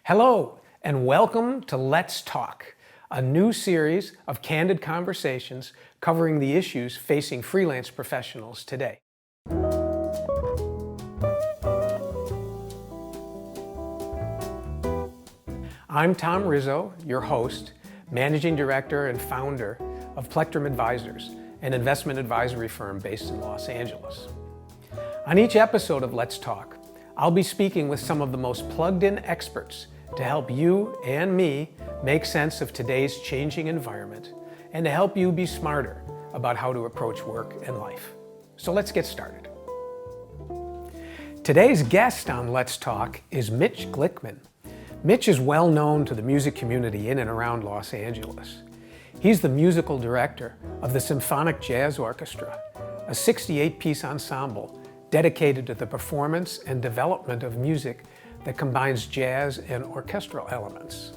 Hello, and welcome to Let's Talk, a new series of candid conversations covering the issues facing freelance professionals today. I'm Tom Rizzo, your host, Managing Director and founder of Plectrum Advisors, an investment advisory firm based in Los Angeles. On each episode of Let's Talk, I'll be speaking with some of the most plugged-in experts to help you and me make sense of today's changing environment and to help you be smarter about how to approach work and life. So let's get started. Today's guest on Let's Talk is Mitch Glickman. Mitch is well known to the music community in and around Los Angeles. He's the musical director of the Symphonic Jazz Orchestra, a 68-piece ensemble dedicated to the performance and development of music that combines jazz and orchestral elements.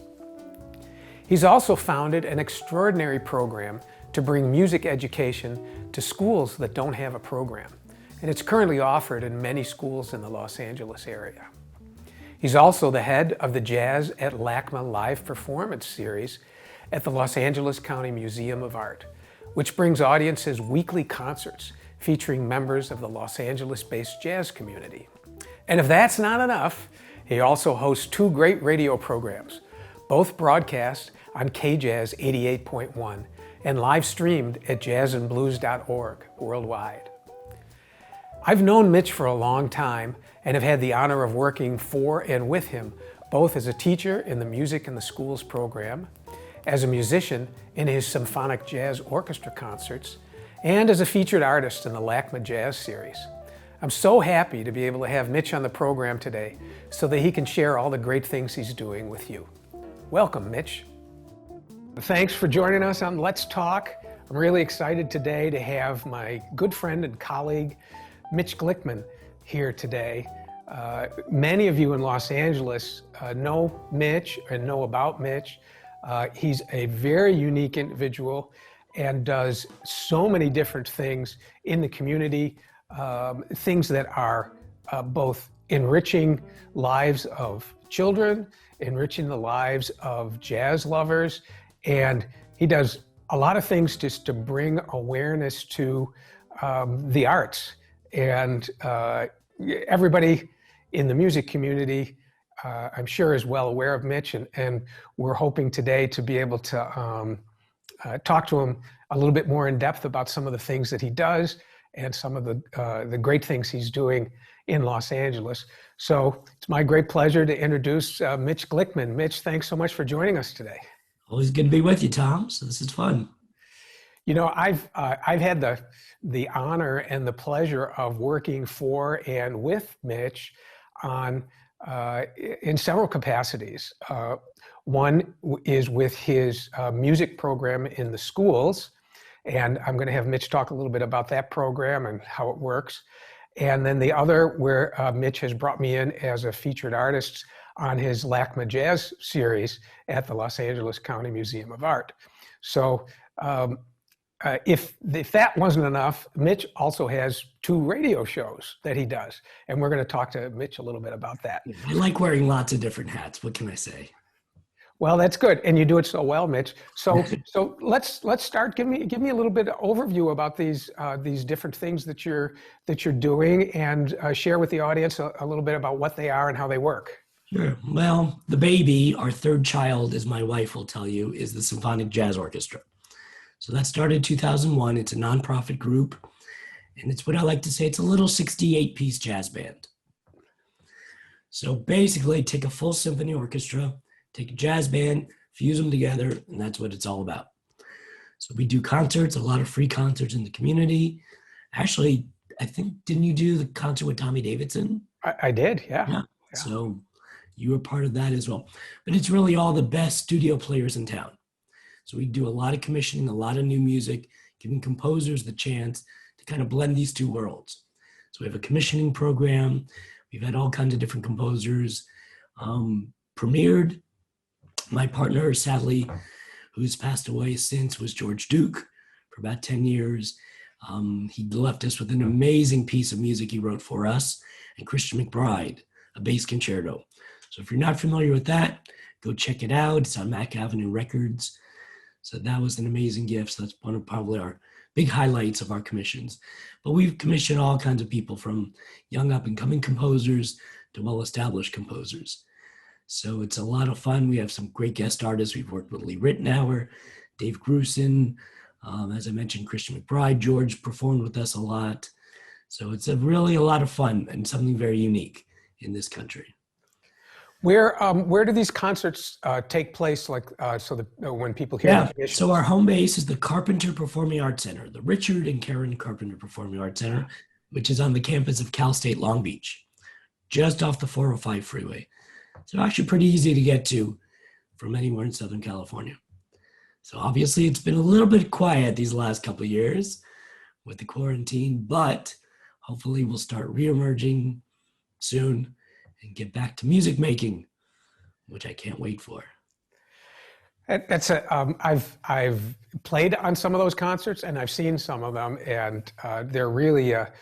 He's also founded an extraordinary program to bring music education to schools that don't have a program, and it's currently offered in many schools in the Los Angeles area. He's also the head of the Jazz at LACMA live performance series at the Los Angeles County Museum of Art, which brings audiences weekly concerts featuring members of the Los Angeles-based jazz community. And if that's not enough, he also hosts two great radio programs, both broadcast on KJazz 88.1 and live streamed at jazzandblues.org worldwide. I've known Mitch for a long time and have had the honor of working for and with him, both as a teacher in the Music in the Schools program, as a musician in his Symphonic Jazz Orchestra concerts, and as a featured artist in the LACMA Jazz Series. I'm so happy to be able to have Mitch on the program today so that he can share all the great things he's doing with you. Welcome, Mitch. Thanks for joining us on Let's Talk. I'm really excited today to have my good friend and colleague, Mitch Glickman, here today. Many of you in Los Angeles know Mitch and know about Mitch. He's a very unique individual and does so many different things in the community, things that are both enriching lives of children, enriching the lives of jazz lovers, and he does a lot of things just to bring awareness to the arts. And everybody in the music community, I'm sure, is well aware of Mitch, and we're hoping today to be able to talk to him a little bit more in depth about some of the things that he does and some of the great things he's doing in Los Angeles. So it's my great pleasure to introduce Mitch Glickman. Mitch, thanks so much for joining us today. Always good to be with you, Tom. So this is fun. You know, I've had the honor and the pleasure of working for and with Mitch on in several capacities. One is with his music program in the schools, and I'm going to have Mitch talk a little bit about that program and how it works. And then the other, where Mitch has brought me in as a featured artist on his LACMA Jazz series at the Los Angeles County Museum of Art. So if that wasn't enough, Mitch also has two radio shows that he does. And we're going to talk to Mitch a little bit about that. I like wearing lots of different hats. What can I say? Well, that's good. And you do it so well, Mitch. So let's start. Give me a little bit of overview about these different things that you're doing, and share with the audience a little bit about what they are and how they work. Sure. Well, the baby, our third child, as my wife will tell you, is the Symphonic Jazz Orchestra. So that started in 2001. It's a nonprofit group, and it's what I like to say, it's a little 68-piece jazz band. So basically, take a full symphony orchestra, take a jazz band, fuse them together, and that's what it's all about. So we do concerts, a lot of free concerts in the community. Actually, I think, didn't you do the concert with Tommy Davidson? I did, yeah. So you were part of that as well. But it's really all the best studio players in town. So we do a lot of commissioning, a lot of new music, giving composers the chance to kind of blend these two worlds. So we have a commissioning program. We've had all kinds of different composers premiered. My partner, sadly, who's passed away since, was George Duke for about 10 years. He left us with an amazing piece of music he wrote for us, and Christian McBride, a bass concerto. So if you're not familiar with that, go check it out. It's on Mack Avenue Records. So that was an amazing gift. So that's one of probably our big highlights of our commissions. But we've commissioned all kinds of people, from young up and coming composers to well-established composers. So it's a lot of fun. We have some great guest artists. We've worked with Lee Rittenauer, Dave Grusin, as I mentioned, Christian McBride. George performed with us a lot. So it's really a lot of fun and something very unique in this country. Where do these concerts take place? Like so that when people hear the commission? So our home base is the Carpenter Performing Arts Center, the Richard and Karen Carpenter Performing Arts Center, which is on the campus of Cal State Long Beach, just off the 405 freeway. So actually pretty easy to get to from anywhere in Southern California. So obviously it's been a little bit quiet these last couple of years with the quarantine, but hopefully we'll start reemerging soon and get back to music making, which I can't wait for. I've played on some of those concerts and I've seen some of them, and they're really a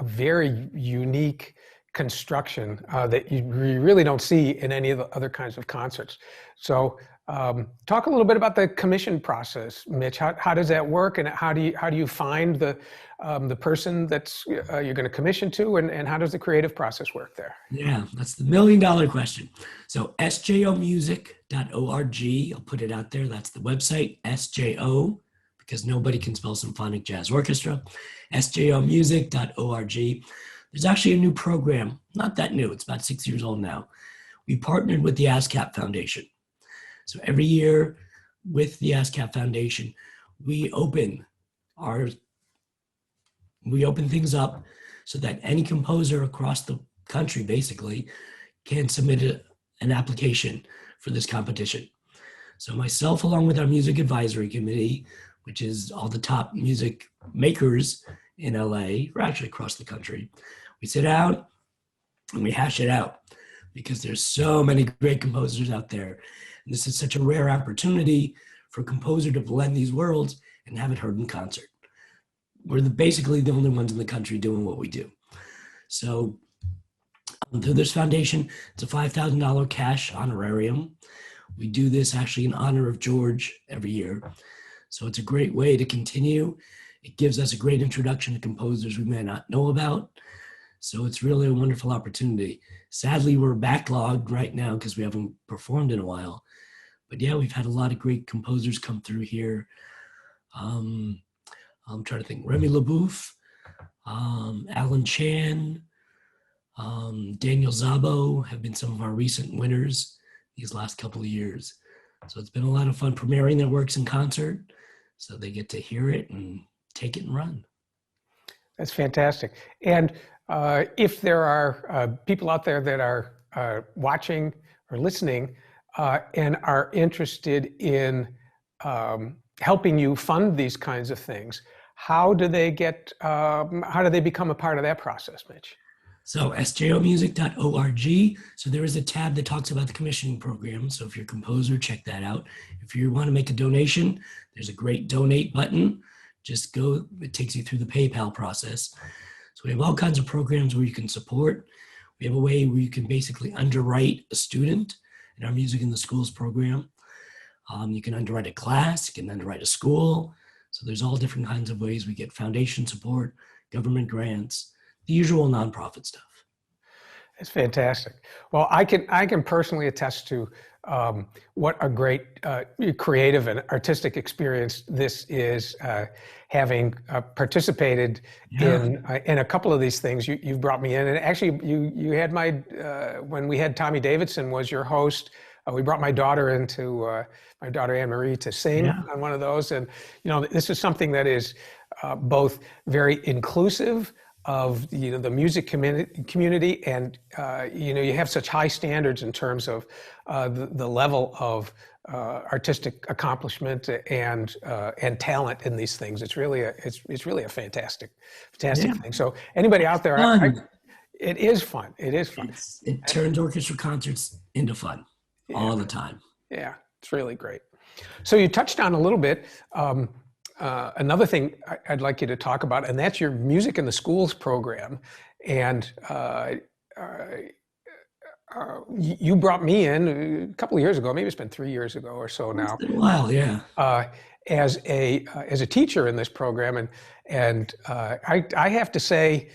very unique construction that you really don't see in any of the other kinds of concerts. So talk a little bit about the commission process, Mitch. How does that work, and how do you find the person that's you're going to commission to, and how does the creative process work there? Yeah, that's the $1 million question. So sjomusic.org, I'll put it out there. That's the website, SJO, because nobody can spell Symphonic Jazz Orchestra. sjomusic.org. There's actually a new program, not that new, it's about 6 years old now. We partnered with the ASCAP Foundation. So every year with the ASCAP Foundation, we open things up so that any composer across the country basically can submit an application for this competition. So myself, along with our music advisory committee, which is all the top music makers in LA, or actually across the country, we sit out and we hash it out, because there's so many great composers out there. And this is such a rare opportunity for a composer to blend these worlds and have it heard in concert. We're basically the only ones in the country doing what we do. So through this foundation, it's a $5,000 cash honorarium. We do this actually in honor of George every year. So it's a great way to continue. It gives us a great introduction to composers we may not know about. So it's really a wonderful opportunity. Sadly, we're backlogged right now because we haven't performed in a while. But yeah, we've had a lot of great composers come through here. I'm trying to think. Remy LaBouffe, Alan Chan, Daniel Szabo have been some of our recent winners these last couple of years. So it's been a lot of fun premiering their works in concert, so they get to hear it and take it and run. That's fantastic. And if there are people out there that are watching or listening and are interested in helping you fund these kinds of things, how do they become a part of that process, Mitch? So sjomusic.org. So there is a tab that talks about the commissioning program. So if you're a composer, check that out. If you want to make a donation, there's a great donate button. Just go, it takes you through the PayPal process. So we have all kinds of programs where you can support. We have a way where you can basically underwrite a student in our Music in the Schools program. You can underwrite a class, you can underwrite a school. So there's all different kinds of ways we get foundation support, government grants, the usual nonprofit stuff. That's fantastic. Well, I can personally attest to what a great creative and artistic experience this is, having participated in a couple of these things. You've brought me in, and actually you had when we had Tommy Davidson was your host. We brought my daughter my daughter Anne Marie to sing on one of those, and this is something that is both very inclusive of the music community, and you have such high standards in terms of the level of artistic accomplishment and talent in these things. It's really a fantastic thing. So anybody out there, it is fun. It is fun. It turns orchestra concerts into fun all the time. Yeah, it's really great. So you touched on a little bit. Another thing I'd like you to talk about, and that's your Music in the Schools program. And You brought me in a couple of years ago, maybe it's been 3 years ago or so It's now, been a while, yeah. uh, as a teacher in this program, and I have to say,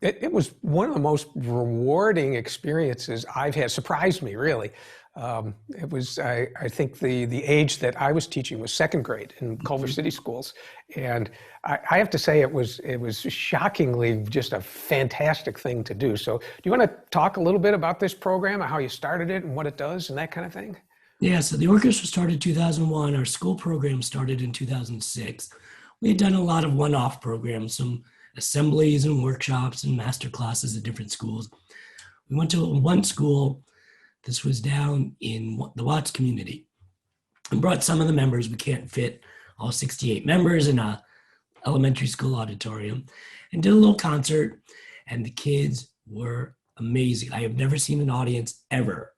it was one of the most rewarding experiences I've had. Surprised me really. It was I think the age that I was teaching was second grade in Culver City schools, and I have to say it was shockingly just a fantastic thing to do. So, do you want to talk a little bit about this program, how you started it, and what it does, and that kind of thing? Yeah, so the orchestra started in 2001. Our school program started in 2006. We had done a lot of one-off programs, some assemblies and workshops and master classes at different schools. We went to one school, this was down in the Watts community, and brought some of the members. We can't fit all 68 members in a elementary school auditorium, and did a little concert, and the kids were amazing. I have never seen an audience ever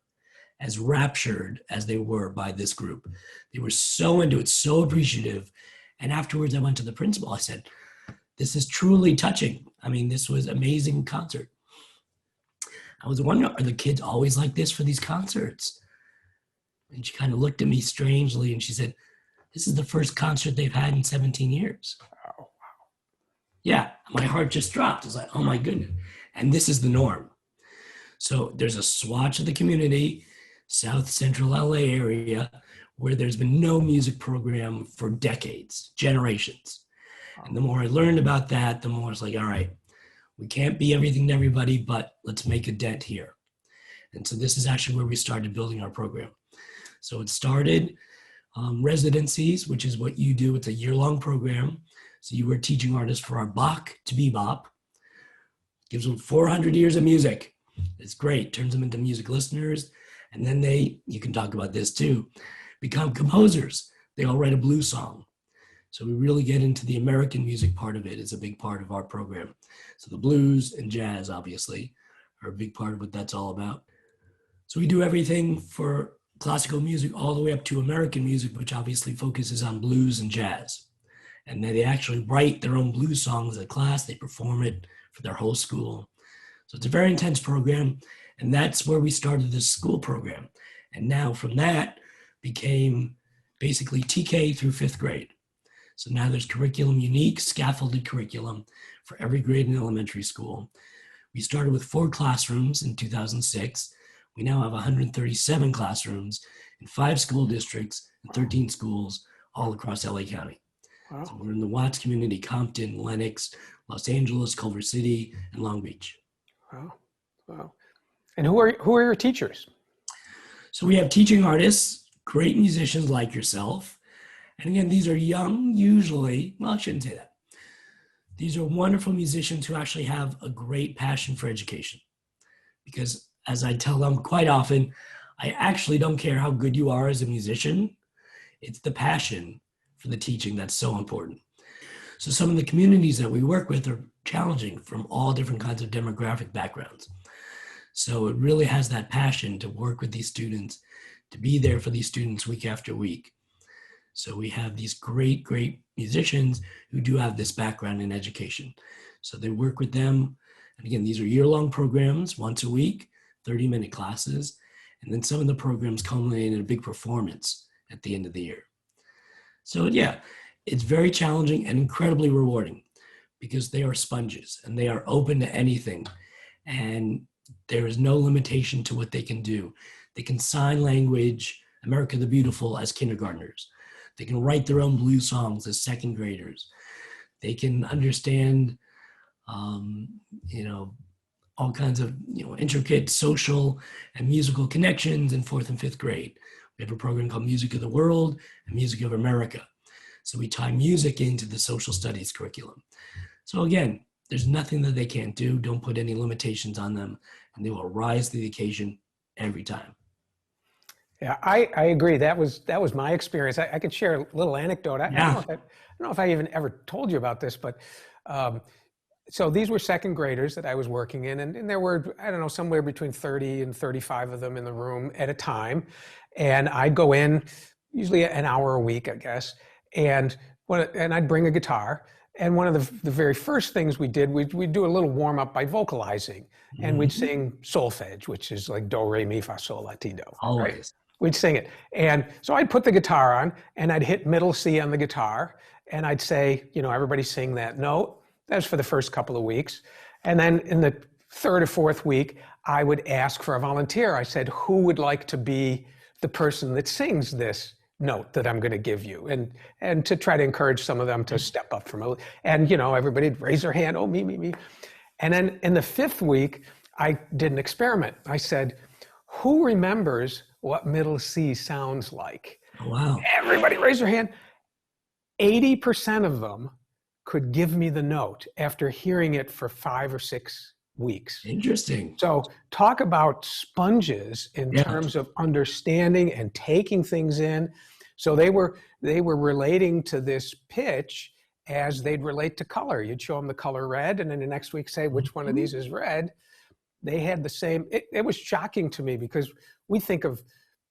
as raptured as they were by this group. They were so into it, so appreciative. And afterwards, I went to the principal. I said, "This is truly touching. I mean, this was amazing concert." I was wondering, are the kids always like this for these concerts? And she kind of looked at me strangely and she said, "This is the first concert they've had in 17 years. Yeah, my heart just dropped. I was like, oh my goodness. And this is the norm. So there's a swatch of the community, South Central LA area, where there's been no music program for decades, generations. And the more I learned about that, the more it's like, all right, we can't be everything to everybody, but let's make a dent here. And so this is actually where we started building our program. So it started residencies, which is what you do. It's a year-long program. So you were teaching artists for our Bach to bebop. Gives them 400 years of music. It's great, turns them into music listeners. And then you can talk about this too, become composers. They all write a blues song. So we really get into the American music part of it. It's a big part of our program. So the blues and jazz, obviously, are a big part of what that's all about. So we do everything for classical music all the way up to American music, which obviously focuses on blues and jazz. And then they actually write their own blues songs at class. They perform it for their whole school. So it's a very intense program. And that's where we started this school program. And now from that became basically TK through fifth grade. So now there's curriculum, unique scaffolded curriculum for every grade in elementary school. We started with 4 classrooms in 2006. We now have 137 classrooms in 5 school districts and 13 schools all across LA County. Wow. So we're in the Watts community, Compton, Lenox, Los Angeles, Culver City, and Long Beach. Wow. Wow. And who are your teachers? So we have teaching artists, great musicians like yourself. And again, these are young, usually, well, I shouldn't say that. These are wonderful musicians who actually have a great passion for education. Because as I tell them quite often, I actually don't care how good you are as a musician. It's the passion for the teaching that's so important. So some of the communities that we work with are challenging from all different kinds of demographic backgrounds. So it really has that passion to work with these students, to be there for these students week after week. So we have these great, great musicians who do have this background in education. So they work with them. And again, these are year-long programs, once a week, 30-minute classes. And then some of the programs culminate in a big performance at the end of the year. So yeah, it's very challenging and incredibly rewarding because they are sponges and they are open to anything. And there is no limitation to what they can do. They can sign language, America the Beautiful, as kindergartners. They can write their own blues songs as second graders. They can understand, all kinds of, intricate social and musical connections in 4th and 5th grade. We have a program called Music of the World and Music of America. So we tie music into the social studies curriculum. So again, there's nothing that they can't do. Don't put any limitations on them, and they will rise to the occasion every time. Yeah, I agree. That was my experience. I could share a little anecdote. I don't know if I even ever told you about this, but so these were second graders that I was working in, and there were, I don't know, somewhere between 30 and 35 of them in the room at a time. And I'd go in usually an hour a week, I guess, and I'd bring a guitar, And one of the very first things we did, we'd do a little warm up by vocalizing, and we'd sing solfege, which is like do, re, mi, fa, sol, la, ti, do. Right? Always. We'd sing it. And so I'd put the guitar on and I'd hit middle C on the guitar and I'd say, everybody sing that note. That was for the first couple of weeks. And then in the third or fourth week, I would ask for a volunteer. I said, who would like to be the person that sings this note that I'm going to give you? And to try to encourage some of them to step up from it. And, everybody'd raise their hand, oh, me. And then in the fifth week, I did an experiment. I said, who remembers what middle C sounds like? Wow. Everybody raise their hand. 80% of them could give me the note after hearing it for 5 or 6 weeks. Interesting. So talk about sponges in terms of understanding and taking things in. So they were relating to this pitch as they'd relate to color. You'd show them the color red, and then the next week say, which one of these is red? They had the same. It was shocking to me because we think of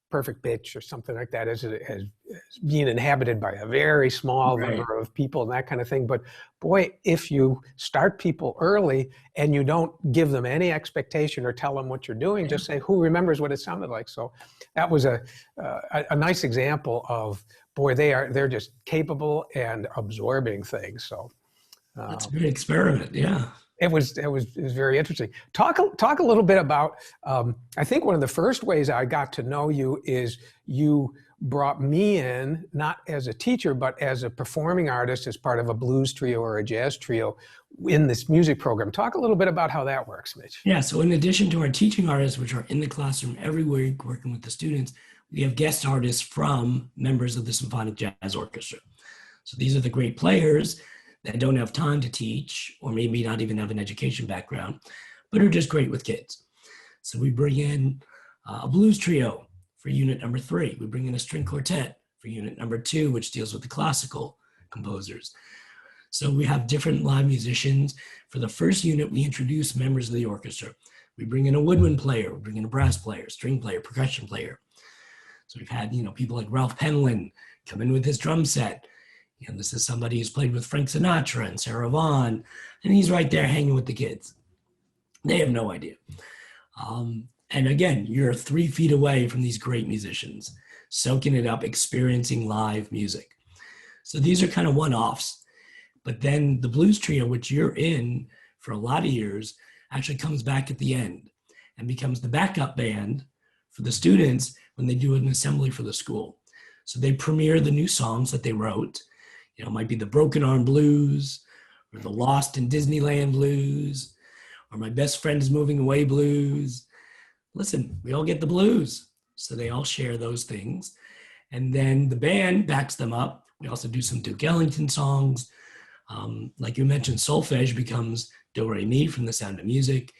perfect pitch or something like that as being inhabited by a very small number of people and that kind of thing. But boy, if you start people early and you don't give them any expectation or tell them what you're doing, just say, who remembers what it sounded like? So that was a nice example of, boy, they're just capable and absorbing things. So that's a good experiment. Yeah. It was very interesting. Talk a little bit about, I think one of the first ways I got to know you is you brought me in, not as a teacher, but as a performing artist, as part of a blues trio or a jazz trio in this music program. Talk a little bit about how that works, Mitch. Yeah, so in addition to our teaching artists, which are in the classroom every week working with the students, we have guest artists from members of the Symphonic Jazz Orchestra. So these are the great players that don't have time to teach, or maybe not even have an education background, but are just great with kids. So we bring in a blues trio for unit number 3. We bring in a string quartet for unit number 2, which deals with the classical composers. So we have different live musicians. For the first unit, we introduce members of the orchestra. We bring in a woodwind player, we bring in a brass player, string player, percussion player. So we've had, people like Ralph Penlin come in with his drum set. This is somebody who's played with Frank Sinatra and Sarah Vaughan, and he's right there hanging with the kids. They have no idea. And again, you're 3 feet away from these great musicians, soaking it up, experiencing live music. So these are kind of one-offs. But then the blues trio, which you're in for a lot of years, actually comes back at the end and becomes the backup band for the students when they do an assembly for the school. So they premiere the new songs that they wrote. It might be the Broken Arm Blues, or the Lost in Disneyland Blues, or My Best Friend is Moving Away Blues. Listen, we all get the blues. So they all share those things. And then the band backs them up. We also do some Duke Ellington songs. Like you mentioned, solfege becomes do, re, mi from The Sound of Music.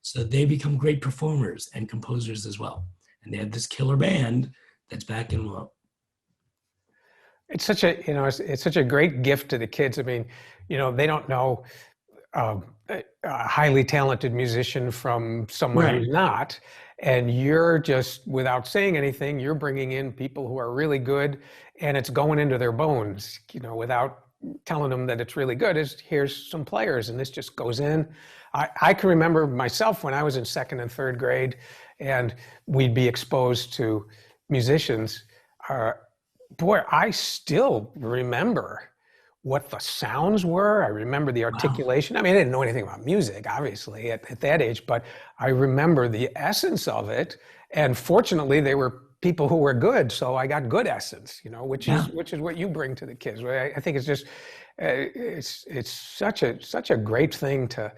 So they become great performers and composers as well. And they have this killer band that's backing them up. It's such a, it's such a great gift to the kids. I mean, they don't know a highly talented musician from someone who's not. And you're just, without saying anything, you're bringing in people who are really good, and it's going into their bones, without telling them that it's really good. Here's some players, and this just goes in. I can remember myself when I was in 2nd and 3rd grade, and we'd be exposed to musicians. Boy, I still remember what the sounds were. I remember the articulation. Wow. I mean, I didn't know anything about music, obviously, at that age, but I remember the essence of it. And fortunately, they were people who were good, so I got good essence, which is what you bring to the kids. Right? I think it's just it's such a great thing to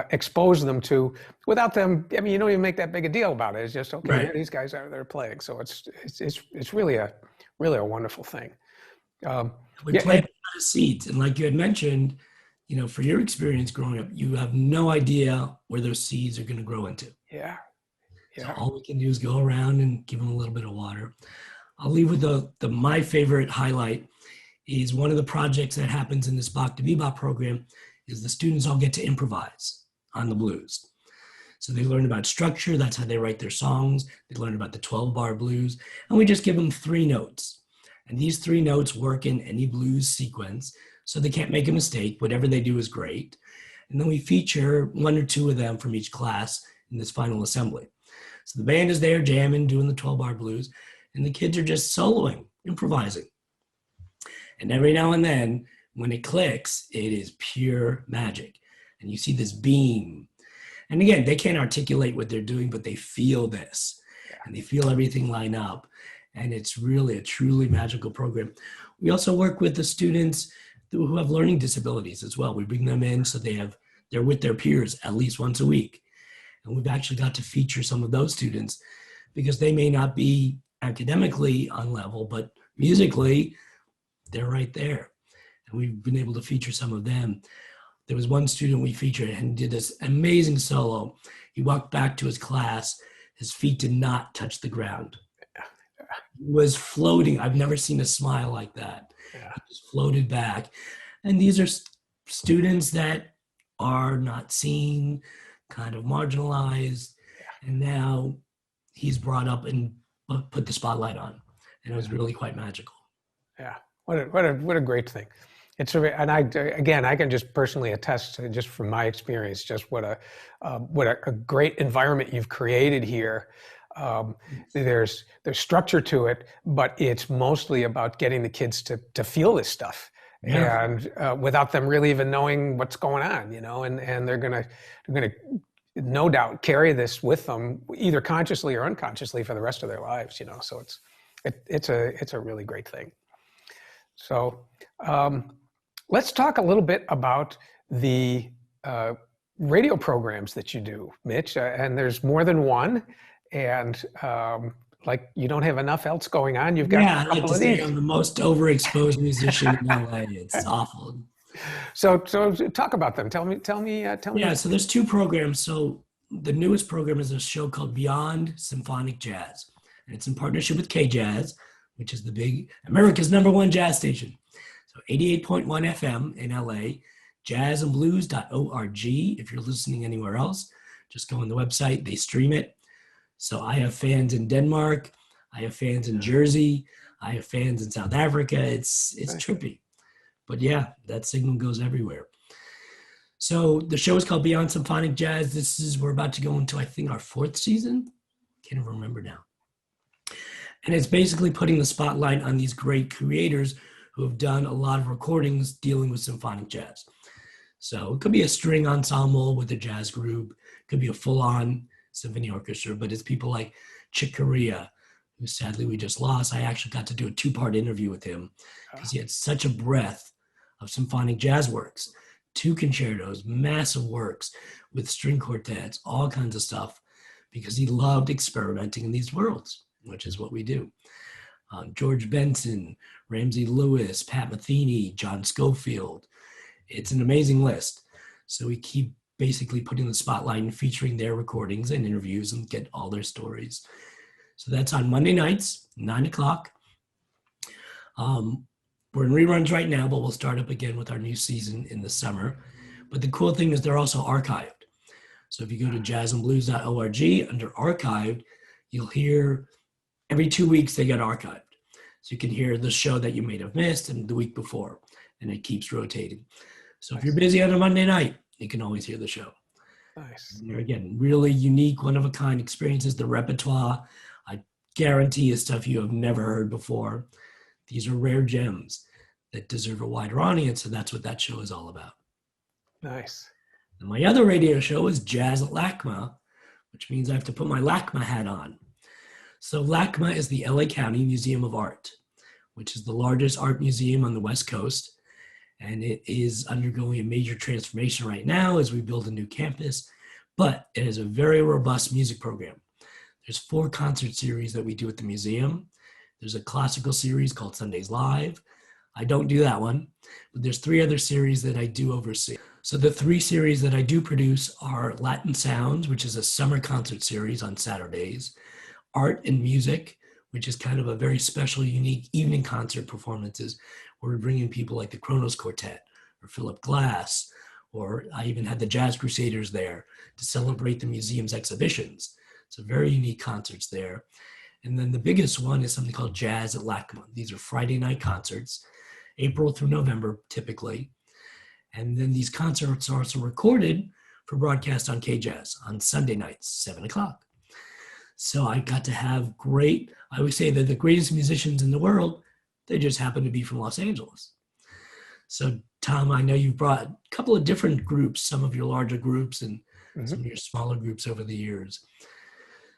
expose them to without them. I mean, you don't even make that big a deal about it. It's just okay. Here these guys are they're playing, so it's really a wonderful thing. We plant a lot of seeds, and like you had mentioned, for your experience growing up, you have no idea where those seeds are going to grow into. Yeah. So all we can do is go around and give them a little bit of water. I'll leave with my favorite highlight is one of the projects that happens in this Bach to Bebop program is the students all get to improvise on the blues. So they learn about structure. That's how they write their songs. They learn about the 12-bar blues. And we just give them 3 notes. And these 3 notes work in any blues sequence. so they can't make a mistake. Whatever they do is great. And then we feature one or two of them from each class in this final assembly. So the band is there jamming, doing the 12-bar blues, and the kids are just soloing, improvising. And every now and then, when it clicks, it is pure magic. And you see this beam. And again, they can't articulate what they're doing, but they feel this. And they feel everything line up. And it's really a truly magical program. We also work with the students who have learning disabilities as well. We bring them in so they're with their peers at least once a week. And we've actually got to feature some of those students because they may not be academically on level, but musically, they're right there. And we've been able to feature some of them. There was one student we featured and did this amazing solo. He walked back to his class. His feet did not touch the ground. He was floating. I've never seen a smile like that. He just floated back. And these are students that are not seen, kind of marginalized. And now he's brought up and put the spotlight on. And it was really quite magical. Yeah. What a great thing. And I can just personally attest to, just from my experience, just what a great environment you've created here. There's structure to it, but it's mostly about getting the kids to feel this stuff, and without them really even knowing what's going on, and they're gonna no doubt carry this with them, either consciously or unconsciously, for the rest of their lives. So it's a really great thing. So let's talk a little bit about the radio programs that you do, Mitch. And there's more than one. And like you don't have enough else going on. You've got I like to say I'm the most overexposed musician in LA. It's awful. So talk about them. Tell me. Yeah. So there's two programs. So the newest program is a show called Beyond Symphonic Jazz, and it's in partnership with K-Jazz, which is the big America's #1 jazz station. So 88.1 FM in LA, jazzandblues.org. If you're listening anywhere else, just go on the website, they stream it. So I have fans in Denmark, I have fans in Jersey, I have fans in South Africa. It's trippy. But yeah, that signal goes everywhere. So the show is called Beyond Symphonic Jazz. We're about to go into, I think, our 4th season. Can't even remember now. And it's basically putting the spotlight on these great creators who have done a lot of recordings dealing with symphonic jazz. So it could be a string ensemble with a jazz group, it could be a full-on symphony orchestra, but it's people like Chick Corea, who sadly we just lost. I actually got to do a 2-part interview with him because he had such a breadth of symphonic jazz works, 2 concertos, massive works with string quartets, all kinds of stuff, because he loved experimenting in these worlds, which is what we do. George Benson, Ramsey Lewis, Pat Metheny, John Schofield. It's an amazing list. So we keep basically putting the spotlight and featuring their recordings and interviews and get all their stories. So that's on Monday nights, 9 o'clock. We're in reruns right now, but we'll start up again with our new season in the summer. But the cool thing is they're also archived. So if you go to jazzandblues.org, under archived, you'll hear every 2 weeks they get archived. So you can hear the show that you may have missed and the week before, and it keeps rotating. So if you're busy on a Monday night, you can always hear the show. Nice. And again, really unique, one-of-a-kind experiences. The repertoire, I guarantee, is stuff you have never heard before. These are rare gems that deserve a wider audience, and that's what that show is all about. Nice. And my other radio show is Jazz at LACMA, which means I have to put my LACMA hat on. So LACMA is the LA County Museum of Art, which is the largest art museum on the West Coast. And it is undergoing a major transformation right now as we build a new campus, but it has a very robust music program. There's 4 concert series that we do at the museum. There's a classical series called Sundays Live. I don't do that one, but there's 3 other series that I do oversee. So the 3 series that I do produce are Latin Sounds, which is a summer concert series on Saturdays, Art and Music, which is kind of a very special, unique evening concert performances where we bring in people like the Kronos Quartet or Philip Glass, or I even had the Jazz Crusaders there to celebrate the museum's exhibitions. So very unique concerts there. And then the biggest one is something called Jazz at LACMA. These are Friday night concerts. April through November, typically. And then these concerts are also recorded for broadcast on KJazz on Sunday nights, 7 o'clock. So I got to have I always say they're the greatest musicians in the world. They just happen to be from Los Angeles. So Tom, I know you've brought a couple of different groups, some of your larger groups and some of your smaller groups over the years.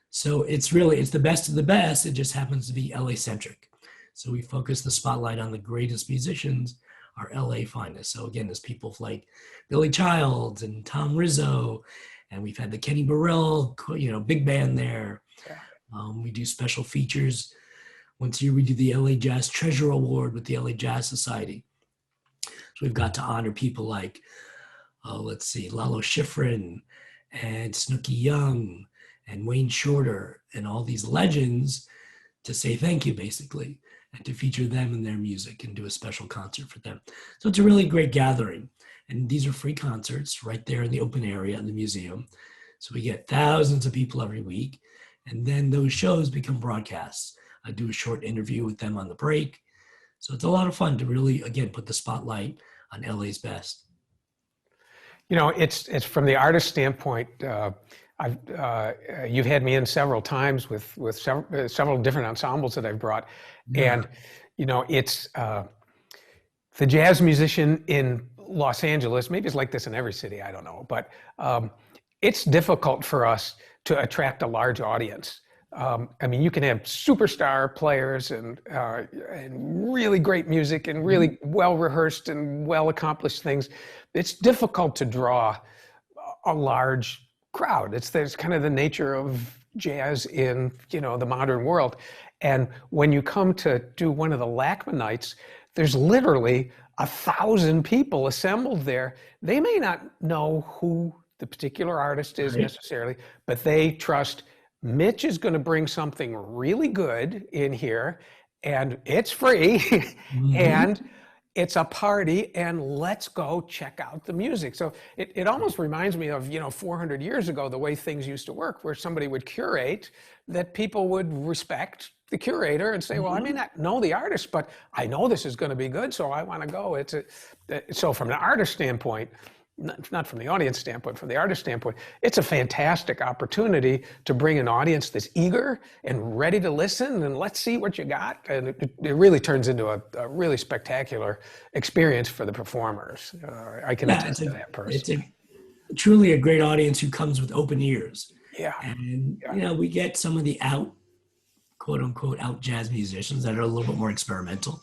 So it's the best of the best. It just happens to be LA centric. So we focus the spotlight on the greatest musicians, our LA finest. So again, there's people like Billy Childs and Tom Rizzo, and we've had the Kenny Burrell, big band there. Yeah. We do special features. Once a year, we do the LA Jazz Treasure Award with the LA Jazz Society. So we've got to honor people like, Lalo Schifrin and Snooky Young and Wayne Shorter and all these legends to say thank you, basically, and to feature them in their music and do a special concert for them. So it's a really great gathering. And these are free concerts right there in the open area in the museum. So we get thousands of people every week. And then those shows become broadcasts. I do a short interview with them on the break. So it's a lot of fun to really, again, put the spotlight on LA's best. It's from the artist standpoint. You've had me in several times with several different ensembles that I've brought, and it's the jazz musician in Los Angeles. Maybe it's like this in every city. I don't know, but it's difficult for us to attract a large audience. You can have superstar players and really great music and really well-rehearsed and well-accomplished things. It's difficult to draw a large crowd. There's kind of the nature of jazz in, the modern world. And when you come to do one of the LACMA nights, there's literally 1,000 people assembled there. They may not know who the particular artist is necessarily, but they trust Mitch is going to bring something really good in here, and it's free, and it's a party, and let's go check out the music. So it almost reminds me of, 400 years ago, the way things used to work, where somebody would curate, that people would respect the curator and say, well, I may not know the artist, but I know this is going to be good, so I want to go. So from an artist standpoint, not from the audience standpoint, from the artist standpoint, it's a fantastic opportunity to bring an audience that's eager and ready to listen, and let's see what you got. And it really turns into a really spectacular experience for the performers. I can attest to that personally. It's truly a great audience who comes with open ears. Yeah. And, we get some of the quote unquote, out jazz musicians that are a little bit more experimental.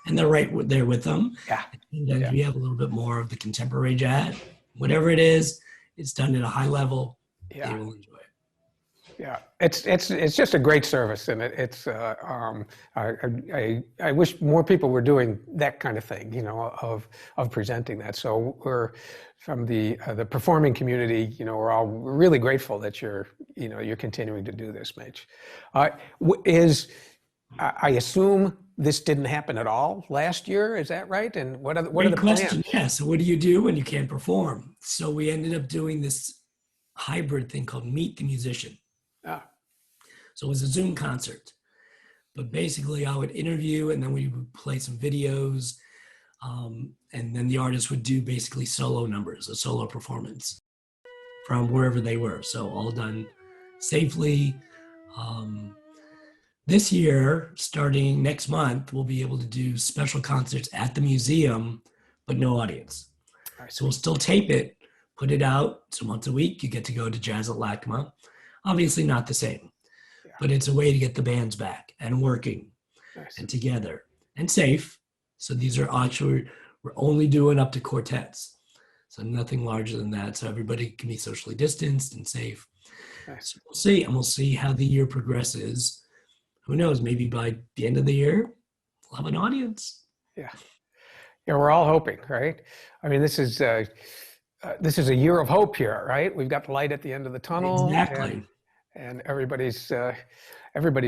And they're right there with them. Yeah. And then we have a little bit more of the contemporary jazz. Whatever it is, it's done at a high level. Yeah. They will enjoy it. Yeah, it's just a great service, and I wish more people were doing that kind of thing, of presenting that. So we're from the performing community, we're all really grateful that you're continuing to do this, Mitch. I assume this didn't happen at all last year, is that right? And what are the plans? Yeah. So what do you do when you can't perform? So we ended up doing this hybrid thing called Meet the Musician. So it was a Zoom concert, but basically I would interview, and then we would play some videos, and then the artist would do basically solo numbers, a solo performance from wherever they were. So all done safely. This year, starting next month, we'll be able to do special concerts at the museum, but no audience. So we'll still tape it, put it out. So once a week, you get to go to Jazz at LACMA. Obviously not the same, but it's a way to get the bands back and working and together and safe. So these are actually, we're only doing up to quartets. So nothing larger than that. So everybody can be socially distanced and safe. So we'll see, and we'll see how the year progresses. Who knows, maybe by the end of the year, we'll have an audience. Yeah, we're all hoping, right? I mean, this is a year of hope here, right? We've got the light at the end of the tunnel. Exactly. And everybody's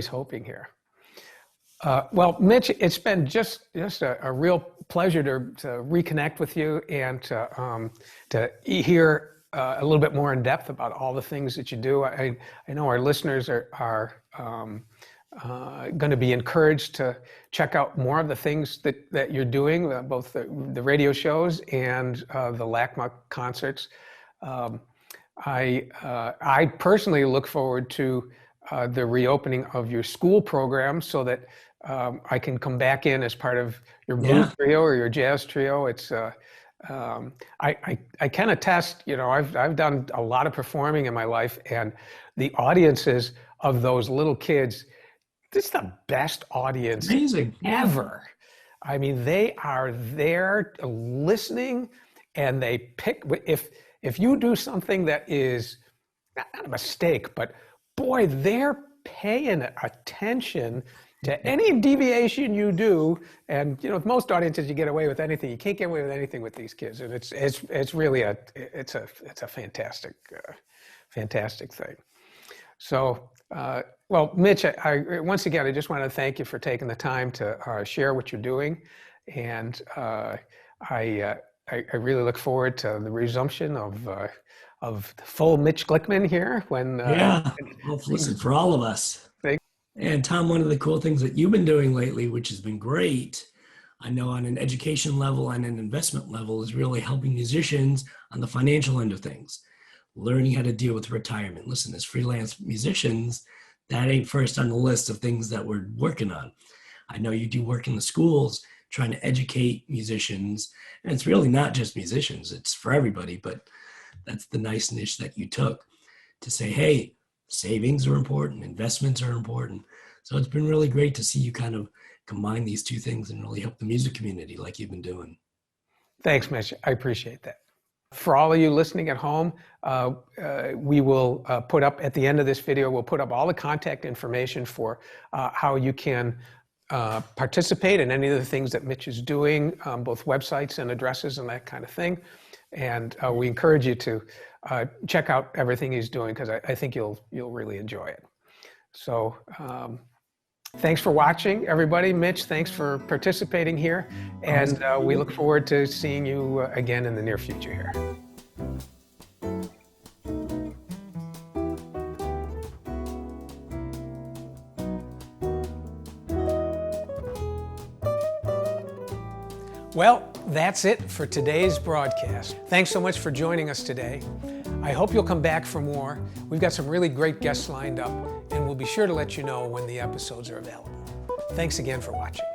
hoping here. Well, Mitch, it's been just a real pleasure to reconnect with you and to hear a little bit more in depth about all the things that you do. I know our listeners are going to be encouraged to check out more of the things that you're doing, both the radio shows and the LACMA concerts. I personally look forward to the reopening of your school program so that I can come back in as part of your blues trio or your jazz trio. It's I can attest, I've done a lot of performing in my life, and the audiences of those little kids, this is the best audience ever. I mean, they are there listening, and they pick, if you do something that is not a mistake, but boy, they're paying attention to any deviation you do. And with most audiences, you get away with anything. You can't get away with anything with these kids, and it's really a fantastic thing. So, well, Mitch, once again, I just want to thank you for taking the time to share what you're doing, and I really look forward to the resumption of full Mitch Glickman here when. Listen, for all of us. And Tom, one of the cool things that you've been doing lately, which has been great, I know on an education level and an investment level, is really helping musicians on the financial end of things, learning how to deal with retirement. Listen, as freelance musicians, that ain't first on the list of things that we're working on. I know you do work in the schools trying to educate musicians, and it's really not just musicians, it's for everybody, but that's the nice niche that you took to say, hey, savings are important, investments are important. So it's been really great to see you kind of combine these two things and really help the music community like you've been doing. Thanks, Mitch. I appreciate that. For all of you listening at home, we will put up at the end of this video, we'll put up all the contact information for how you can participate in any of the things that Mitch is doing, both websites and addresses and that kind of thing. And we encourage you to check out everything he's doing, because I think you'll really enjoy it. So thanks for watching, everybody. Mitch, thanks for participating here, and we look forward to seeing you again in the near future here. Well, that's it for today's broadcast. Thanks so much for joining us today. I hope you'll come back for more. We've got some really great guests lined up, and we'll be sure to let you know when the episodes are available. Thanks again for watching.